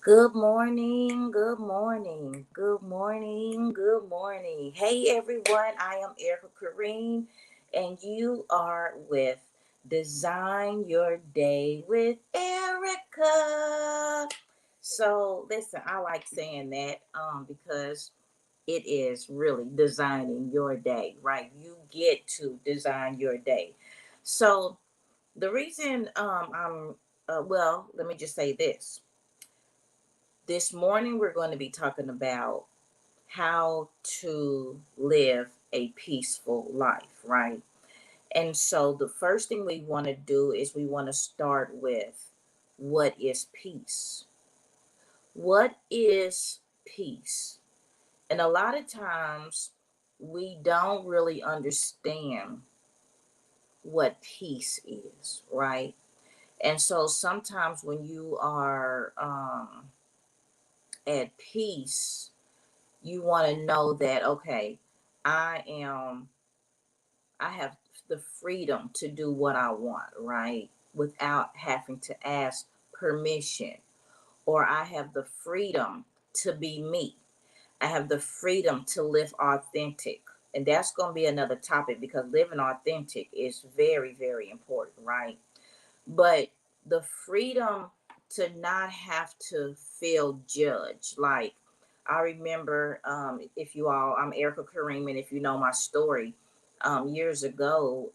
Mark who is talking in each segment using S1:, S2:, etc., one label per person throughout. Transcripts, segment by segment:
S1: Good morning, good morning, good morning, good morning. Hey everyone, I am Erica Kareem, and you are with Design Your Day with Erica. So listen, I like saying that because it is really designing your day, right? You get to design your day. So the reason let me just say this. This morning, we're going to be talking about how to live a peaceful life, right? And so, the first thing we want to do is we want to start with what is peace? What is peace? And a lot of times, we don't really understand what peace is, right? And so, sometimes when you are at peace, you want to know that okay, i am I have the freedom to do what I want, right, without having to ask permission. Or I have the freedom to be me. I have the freedom to live authentic. And that's going to be another topic because living authentic is very, very important, right? But the freedom to not have to feel judged. Like, I remember, if you all, I'm Erica Kareem, and if you know my story, years ago,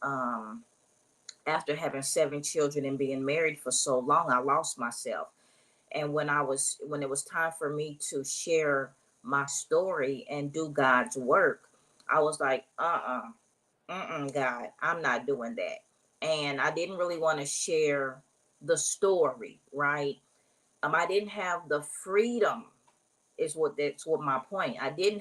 S1: after having 7 children and being married for so long, I lost myself. And when it was time for me to share my story and do God's work, I was like, God, I'm not doing that. And I didn't really want to share the story, right? I didn't have the freedom, that's what my point. I didn't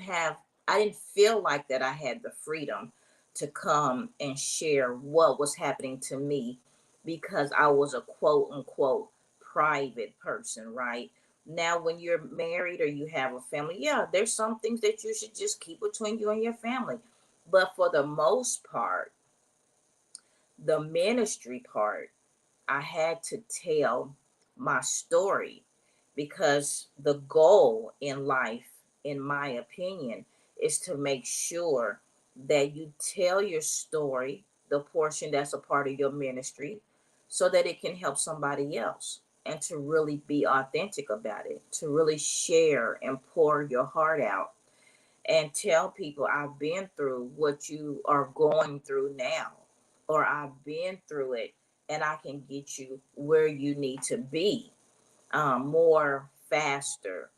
S1: feel like that I had the freedom to come and share what was happening to me because I was a quote unquote private person, right? Now, when you're married or you have a family, yeah, there's some things that you should just keep between you and your family. But for the most part, the ministry part, I had to tell my story because the goal in life, in my opinion, is to make sure that you tell your story, the portion that's a part of your ministry, so that it can help somebody else and to really be authentic about it, to really share and pour your heart out and tell people I've been through what you are going through now, or I've been through it and I can get you where you need to be more faster,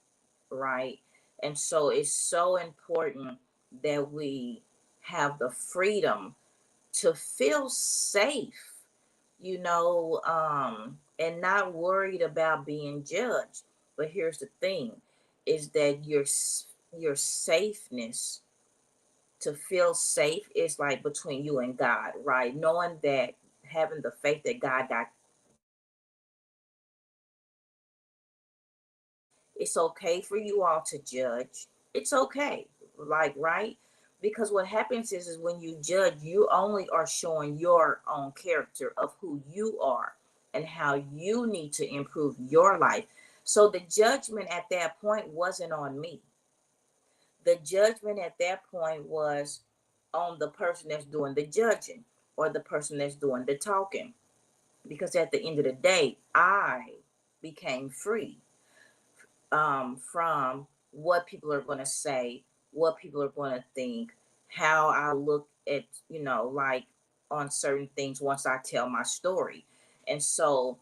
S1: right? And so it's so important that we have the freedom to feel safe, and not worried about being judged. But here's the thing is that your safeness, to feel safe, is like between you and God, right? Knowing that, having the faith that God got. It's okay for you all to judge. It's okay. Like, right? Because what happens is when you judge, you only are showing your own character of who you are and how you need to improve your life. So the judgment at that point wasn't on me. The judgment at that point was on the person that's doing the judging or the person that's doing the talking. Because at the end of the day, I became free from what people are going to say, what people are going to think, how I look at, like on certain things once I tell my story. And so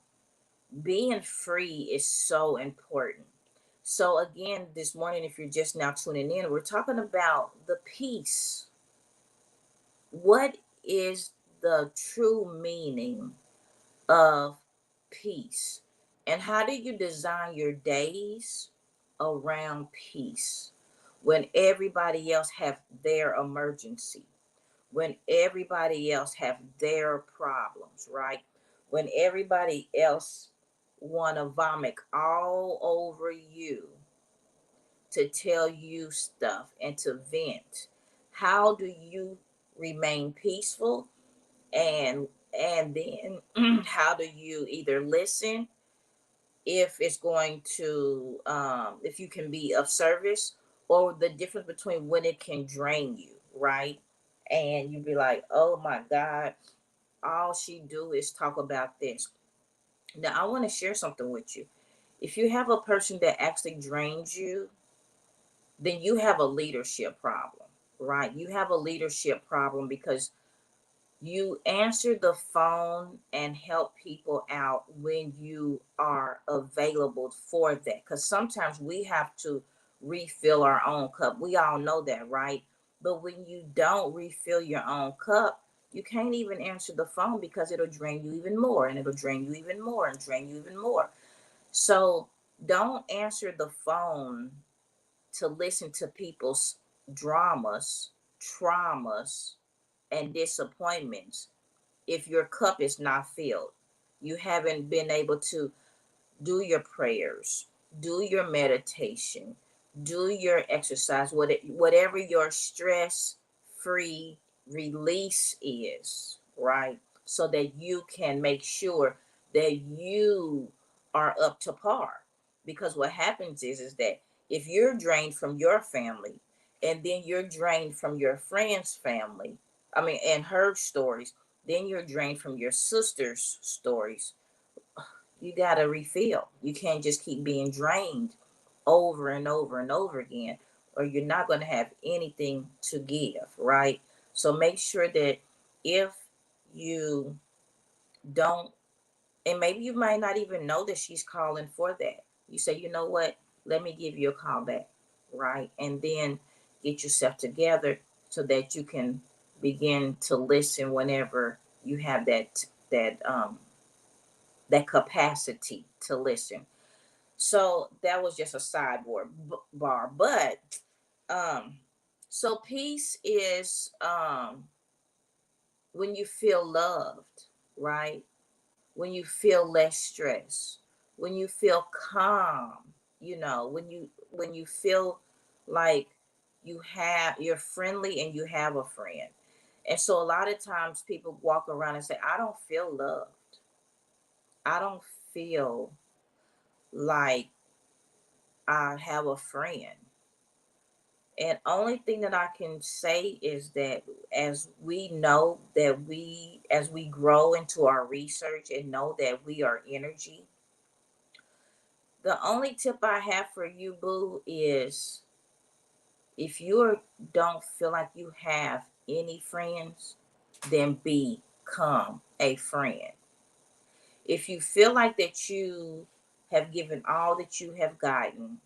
S1: being free is so important. So, again, this morning, if you're just now tuning in, we're talking about the peace. What is the true meaning of peace? And how do you design your days around peace when everybody else have their emergency, when everybody else have their problems, right? When everybody else want to vomit all over you, to tell you stuff and to vent. How do you remain peaceful, and then how do you either listen if it's going to if you can be of service, or the difference between when it can drain you, right? And you'd be like, oh my God, all she do is talk about this. Now I want to share something with you. If you have a person that actually drains you, then you have a leadership problem, right? You have a leadership problem because you answer the phone and help people out when you are available for that. Because sometimes we have to refill our own cup. We all know that, right? But when you don't refill your own cup, you can't even answer the phone because it'll drain you even more, and it'll drain you even more and drain you even more. So don't answer the phone to listen to people's dramas, traumas, and disappointments if your cup is not filled. You haven't been able to do your prayers, do your meditation, do your exercise, whatever your stress free release is, right? So that you can make sure that you are up to par. Because what happens is that if you're drained from your family, and then you're drained from your friend's family, I mean, and her stories, then you're drained from your sister's stories, you got to refill. You can't just keep being drained over and over and over again, or you're not going to have anything to give, right? So make sure that if you don't, and maybe you might not even know that she's calling for that, you say, you know what, let me give you a call back, right? And then get yourself together so that you can begin to listen whenever you have that capacity to listen. So that was just a sidebar bar. But um so peace is when you feel loved, right? When you feel less stress, when you feel calm, when you feel like you're friendly and you have a friend. And so a lot of times people walk around and say, I don't feel loved. I don't feel like I have a friend. And only thing that I can say is that as we know that as we grow into our research and know that we are energy, the only tip I have for you, boo, is if you don't feel like you have any friends, then become a friend. If you feel like that you have given all that you have gotten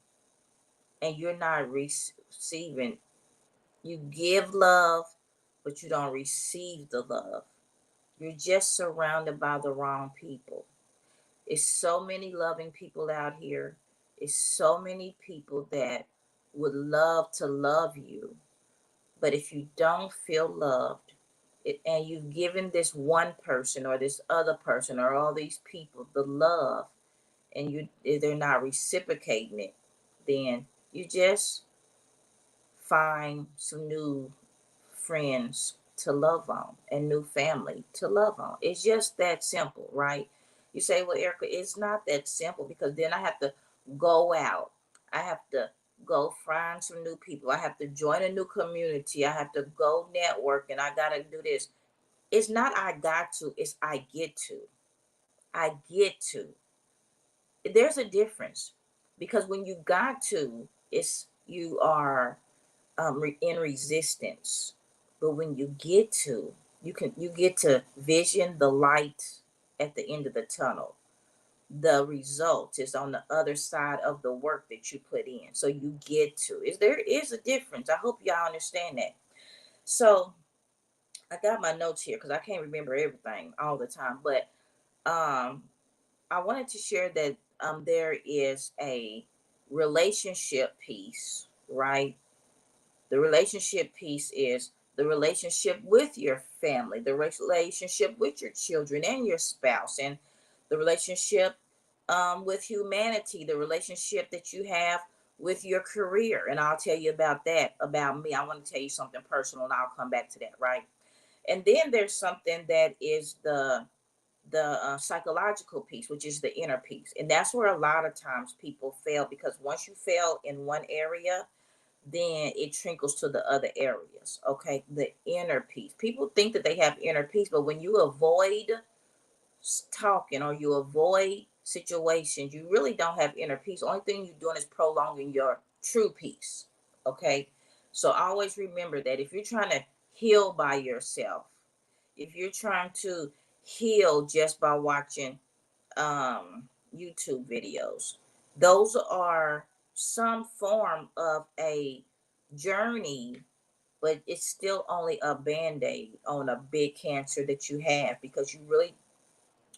S1: and you're not receiving, you give love, but you don't receive the love. You're just surrounded by the wrong people. It's so many loving people out here. It's so many people that would love to love you. But if you don't feel loved, and you've given this one person or this other person or all these people the love, and they're not reciprocating it, then you just find some new friends to love on and new family to love on. It's just that simple, right? You say, well, Erica, it's not that simple because then I have to go out. I have to go find some new people. I have to join a new community. I have to go network and I got to do this. It's not I got to, it's I get to. I get to. There's a difference because when you got to, it's you are in resistance. But when you get to, you get to vision the light at the end of the tunnel. The result is on the other side of the work that you put in. So you get to. There is a difference. I hope y'all understand that. So I got my notes here because I can't remember everything all the time. But um I wanted to share that there is a relationship piece, right? The relationship piece is the relationship with your family, the relationship with your children and your spouse, and the relationship with humanity, the relationship that you have with your career. And I'll tell you about that, about me. I want to tell you something personal and I'll come back to that, right? And then there's something that is the psychological piece, which is the inner piece. And that's where a lot of times people fail, because once you fail in one area, then it trickles to the other areas. Okay, the inner peace. People think that they have inner peace, but when you avoid talking or you avoid situations, you really don't have inner peace. The only thing you're doing is prolonging your true peace. Okay, so always remember that if you're trying to heal by yourself, if you're trying to heal just by watching YouTube videos, those are some form of a journey, but it's still only a band-aid on a big cancer that you have, because you really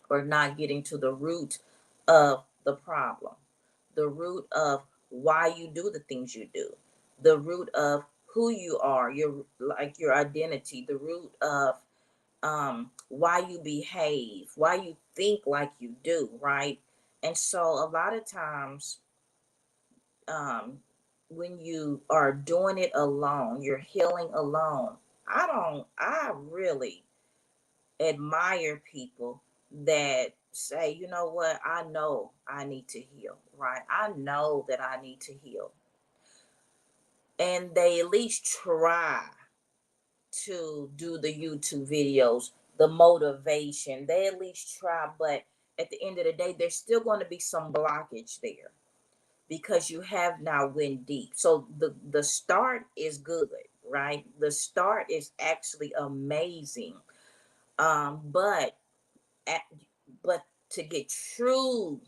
S1: are not getting to the root of the problem, the root of why you do the things you do, the root of who you are, your identity, the root of why you behave, why you think like you do, right? And so a lot of times, um when you are doing it alone, you're healing alone. I really admire people that say, you know what, I know I need to heal, right? I know that I need to heal. And they at least try to do the YouTube videos, the motivation. They at least try, but at the end of the day, there's still going to be some blockage there, because you have now went deep. So the start is good, right? The start is actually amazing. But at, but to get true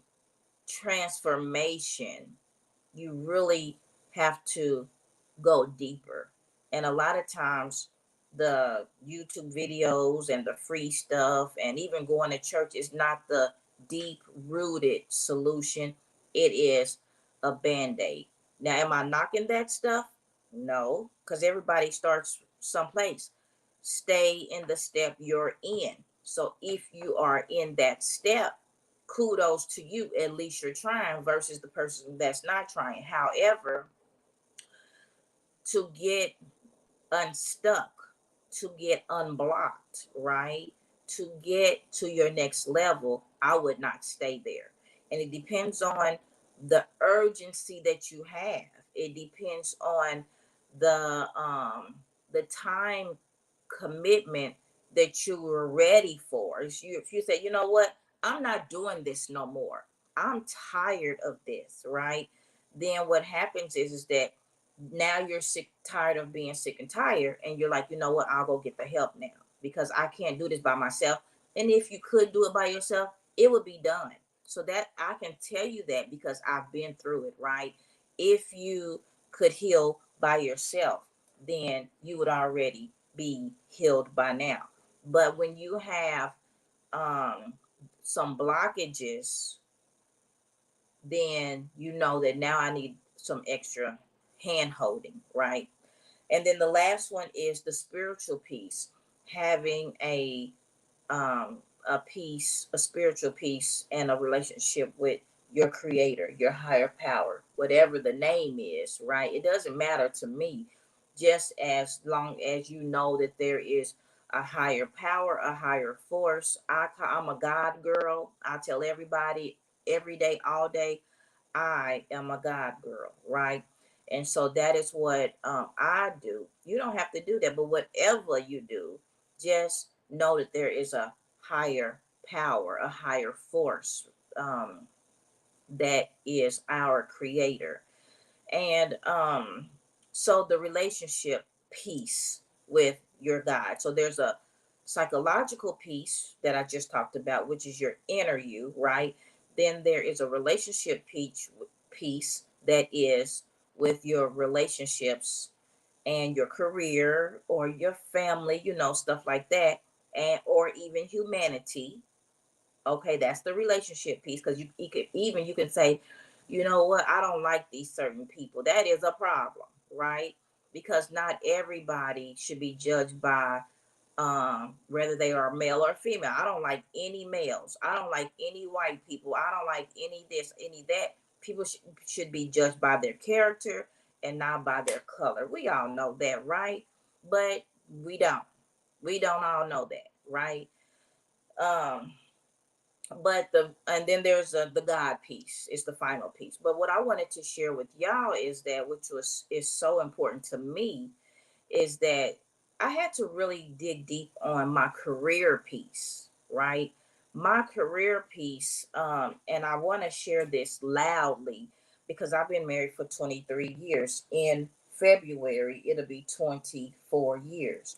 S1: transformation, you really have to go deeper. And a lot of times, the YouTube videos and the free stuff, and even going to church, is not the deep rooted solution. It is a band aid. Now, am I knocking that stuff? No, because everybody starts someplace. Stay in the step you're in. So if you are in that step, kudos to you. At least you're trying, versus the person that's not trying. However, to get unstuck, to get unblocked, right? To get to your next level, I would not stay there. And it depends on the urgency that you have. It depends on the time commitment that you were ready for. If you say, you know what, I'm not doing this no more. I'm tired of this, right? Then what happens is that now you're sick, tired of being sick and tired, and you're like, you know what, I'll go get the help now, because I can't do this by myself. And if you could do it by yourself, it would be done. So that I can tell you that, because I've been through it, right? If you could heal by yourself, then you would already be healed by now. But when you have um some blockages, then you know that now I need some extra hand holding, right? And then the last one is the spiritual piece, having a peace, a spiritual peace, and a relationship with your creator, your higher power, whatever the name is, right? It doesn't matter to me, just as long as you know that there is a higher power, a higher force. I'm a God girl. I tell everybody every day, all day, I am a God girl, right? And so that is what I do. You don't have to do that, but whatever you do, just know that there is a higher power, a higher force, that is our creator. And so the relationship piece with your God. So there's a psychological piece that I just talked about, which is your inner you, right? Then there is a relationship piece that is with your relationships and your career or your family, stuff like that, and or even humanity. Okay, that's the relationship piece, because you can say, you know what, I don't like these certain people. That is a problem, right? Because not everybody should be judged by whether they are male or female. I don't like any males. I don't like any white people. I don't like any this, any that. People should be judged by their character and not by their color. We all know that, right? But we don't. We don't all know that, right? Um But and then there's the God piece is the final piece. But what I wanted to share with y'all is that, which was is so important to me, is that I had to really dig deep on my career piece, right? My career piece, and I want to share this loudly because I've been married for 23 years. In February, it'll be 24 years.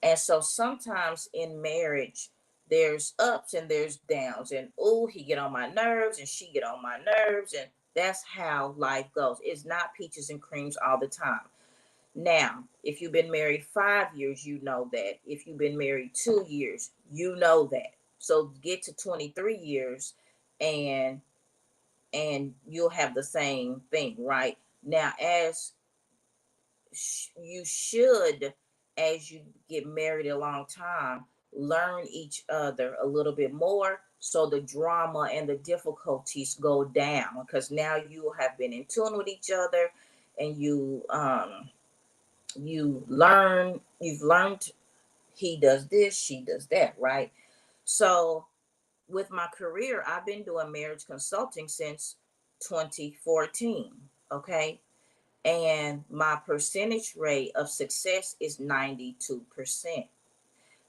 S1: And so sometimes in marriage, there's ups and there's downs. And oh, he get on my nerves and she get on my nerves. And that's how life goes. It's not peaches and creams all the time. Now, if you've been married 5 years, you know that. If you've been married 2 years, you know that. So get to 23 years and you'll have the same thing, right? Now, as you should, as you get married a long time, learn each other a little bit more so the drama and the difficulties go down, because now you have been in tune with each other, and you've learned he does this, she does that, right? So with my career, I've been doing marriage consulting since 2014, okay? And my percentage rate of success is 92%.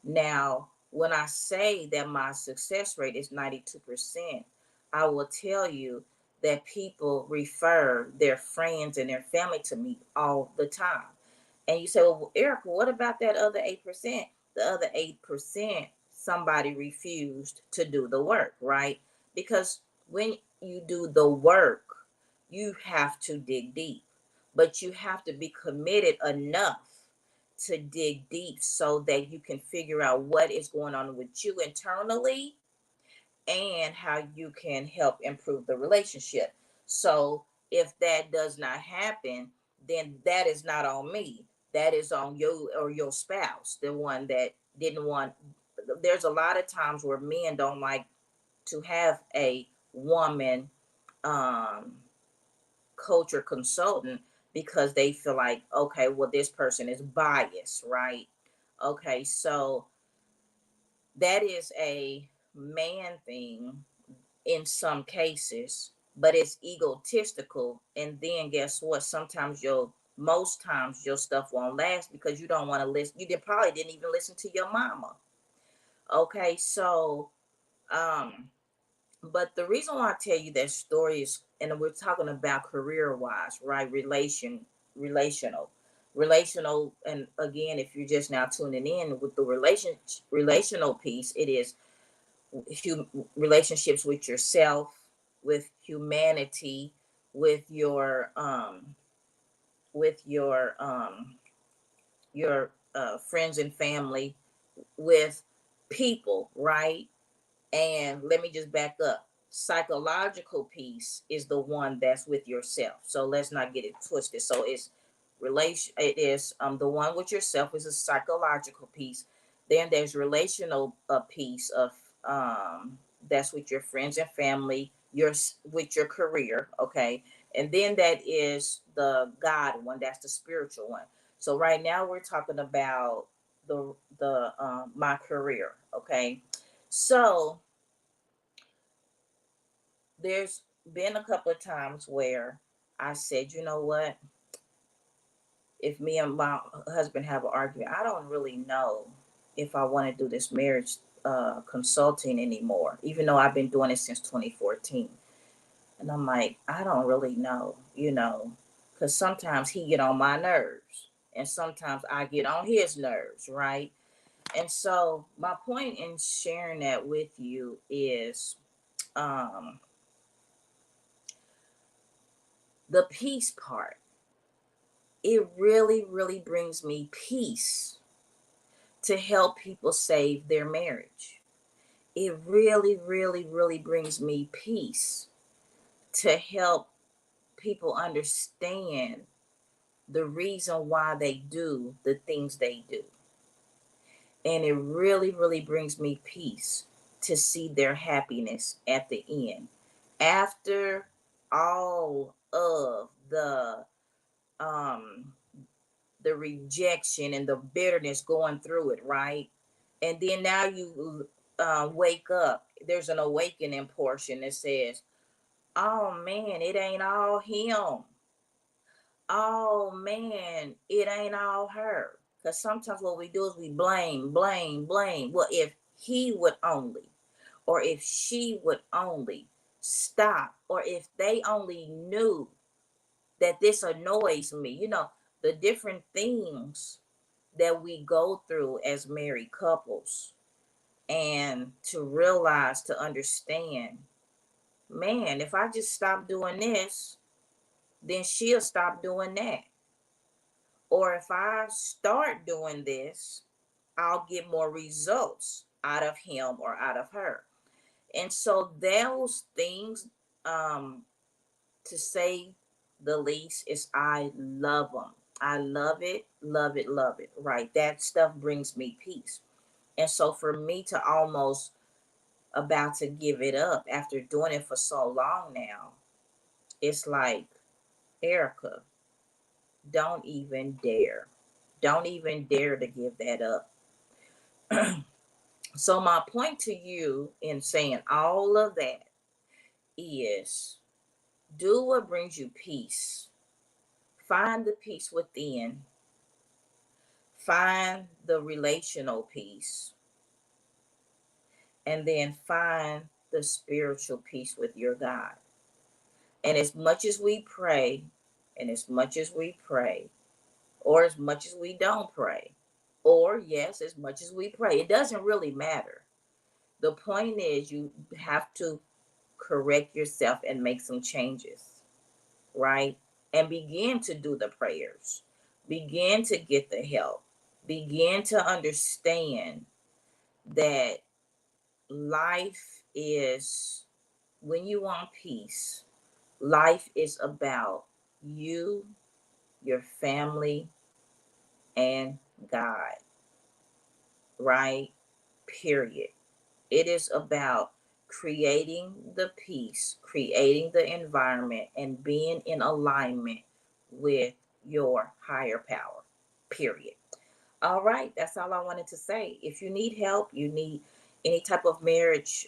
S1: Now, when I say that my success rate is 92%, I will tell you that people refer their friends and their family to me all the time. And you say, well, Erica, what about that other 8%? The other 8%, somebody refused to do the work, right? Because when you do the work, you have to dig deep, but you have to be committed enough to dig deep so that you can figure out what is going on with you internally and how you can help improve the relationship. So if that does not happen, then that is not on me. That is on you or your spouse, the one that didn't want. There's a lot of times where men don't like to have a woman um coach or consultant because they feel like, okay, well, this person is biased, right? Okay, so that is a man thing in some cases, but it's egotistical. And then guess what? Most times your stuff won't last because you don't want to listen. Probably didn't even listen to your mama. Okay, so um, but the reason why I tell you that story is, and we're talking about career wise, right? Relational, relational, and again, if you're just now tuning in with the relational piece, it is relationships with yourself, with humanity, with your friends and family, with people, right? And let me just back up. Psychological piece is the one that's with yourself. So let's not get it twisted. So it is the one with yourself is a psychological piece. Then there's relational piece of that's with your friends and family, your with your career, okay? And then that is the God one, that's the spiritual one. So right now we're talking about the my career, okay? So there's been a couple of times where I said, you know what? If me and my husband have an argument, I don't really know if I want to do this marriage consulting anymore, even though I've been doing it since 2014. And I'm like, I don't really know, because sometimes he get on my nerves and sometimes I get on his nerves, right? And so my point in sharing that with you is um, the peace part. It really, really brings me peace to help people save their marriage. It really, really, really brings me peace to help people understand the reason why they do the things they do. And it really, really brings me peace to see their happiness at the end. After all of um the rejection and the bitterness going through it, right? And then now you wake up there's an awakening portion that says, oh man, it ain't all him. Oh man, it ain't all her. Because sometimes what we do is we blame, blame, blame. Well, if he would only, or if she would only stop, or if they only knew that this annoys me, the different things that we go through as married couples, and to realize, to understand, man, if I just stop doing this, then she'll stop doing that. Or if I start doing this, I'll get more results out of him or out of her. And so those things, um, to say the least, is I love them. I love it, love it, love it. Right. That stuff brings me peace. And so for me to almost about to give it up after doing it for so long now, it's like, Erica, don't even dare. Don't even dare to give that up. So, my point to you in saying all of that is, do what brings you peace. Find the peace within, find the relational peace, and then find the spiritual peace with your God. And as much as we pray, and as much as we pray, or as much as we don't pray, or yes, as much as we pray, it doesn't really matter. The point is, you have to correct yourself and make some changes, right? And begin to do the prayers, begin to get the help, begin to understand that life is, when you want peace, life is about you, your family, and God, right? Period. It is about creating the peace, creating the environment, and being in alignment with your higher power. Period. All right, that's all I wanted to say. If you need help, you need any type of marriage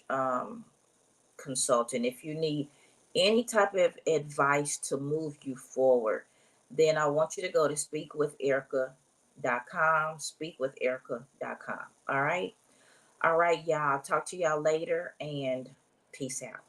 S1: consultant, if you need any type of advice to move you forward, then I want you to go to speakwitherica.com, speakwitherica.com. All right. All right, y'all. Talk to y'all later, and peace out.